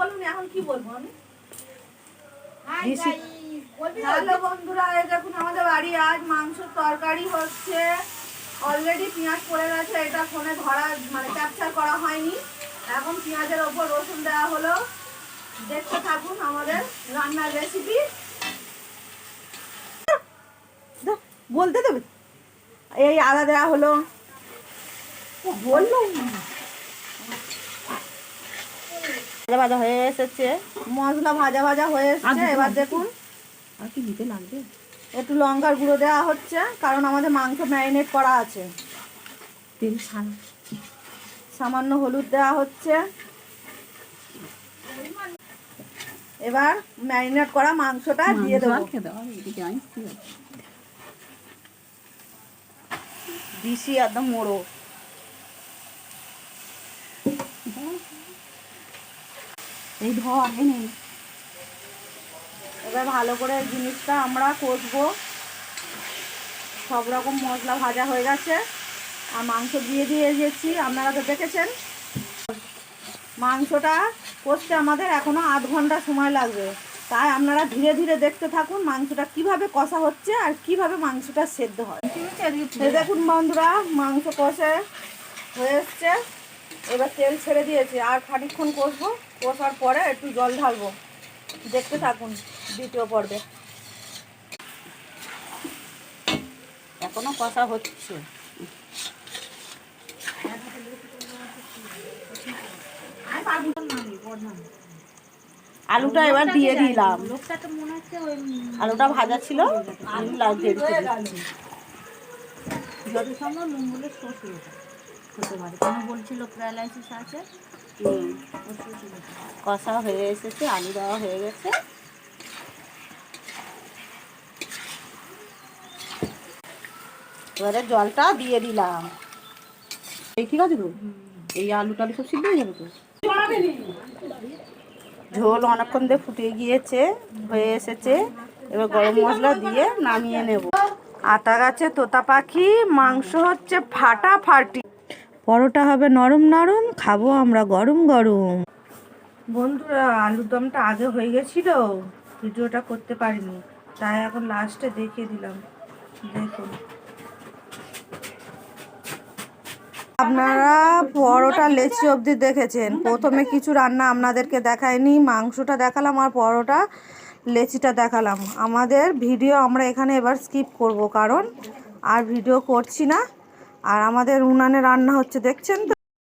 বলুন এখন কি বলবো আমি। হ্যালো বন্ধুরা, এই দেখুন আমাদের বাড়ি আজ মাংসের তরকারি হচ্ছে। অলরেডি পেঁয়াজ পড়ে গেছে, এটা ফোনে ধরা মানে ক্যাপচার করা হয়নি। এখন পেঁয়াজের ওপর রসুন দেওয়া হলো। দেখতে থাকুন আমাদের রান্নার রেসিপি। বলতে দেবে এই আদা দেওয়া হলো, বললো ভাজা ভাজা হয়ে এসেছে, মশলা ভাজা ভাজা হয়ে এসেছে। এবার দেখুন আর কি দিতে লাগবে, একটু লঙ্কার গুঁড়ো দেওয়া হচ্ছে কারণ আমাদের মাংস ম্যারিনেট করা আছে। তেল ছাড়া সামান্য হলুদ দেওয়া হচ্ছে। এবার ম্যারিনেট করা মাংসটা দিয়ে দেবো। দিশি একদম মোড়ো এই ধর নেই। এবার ভালো করে জিনিসটা আমরা কষবো। সব রকম মশলা ভাজা হয়ে গেছে আর মাংস দিয়ে দিয়েছি, আপনারা তো দেখেছেন। মাংসটা কষতে আমাদের এখনো আধ ঘন্টা সময় লাগবে, তাই আপনারা ধীরে ধীরে দেখতে থাকুন মাংসটা কিভাবে কষা হচ্ছে আর কিভাবে মাংসটা সেদ্ধ হয়। দেখুন বন্ধুরা, মাংস কষে হয়ে এসছে। এবার তেল ছেড়ে দিয়েছি, আর খানিকক্ষণ কষবো। কষার পরে একটু জল ঢালবো। দেখতে থাকুন দ্বিতীয় পর্বে। এখনো কষা হচ্ছে। আলুটা এবার দিয়ে দিলাম। আলুটা ভাজা ছিল, যত সম্ভব নুন বলে হতে পারে, কেন বলছিল প্যারালাইসিস আছে। কষা হয়ে এসেছে, আলু দেওয়া হয়ে গেছে। এবারে জলটা দিয়ে দিলাম। এই ঠিক আছে তো, এই আলু টালু সব সিদ্ধ হয়ে যাবে তো। ঝোল অনেকক্ষণ দিয়ে ফুটে গিয়েছে, হয়ে এসেছে। এবার গরম মশলা দিয়ে নামিয়ে নেব। আটা গাছে তোতা পাখি, মাংস হচ্ছে ফাটাফাটি, পরোটা হবে নরম নরম, খাবো আমরা গরম গরম। বন্ধুরা, আলুর দমটা আগে হয়ে গেছিল, ভিডিওটা করতে পারিনি, তাই এখন লাস্টে দেখিয়ে দিলাম। দেখুন আপনারা পরোটা লেচি অবধি দেখেছেন, প্রথমে কিছু রান্না আপনাদেরকে দেখায়নি। মাংসটা দেখালাম আর পরোটা লেচিটা দেখালাম। আমাদের ভিডিও আমরা এখানে এবার স্কিপ করব, কারণ আর ভিডিও করছি না। আর আমাদের উনানে রান্না হচ্ছে, দেখছেন তো।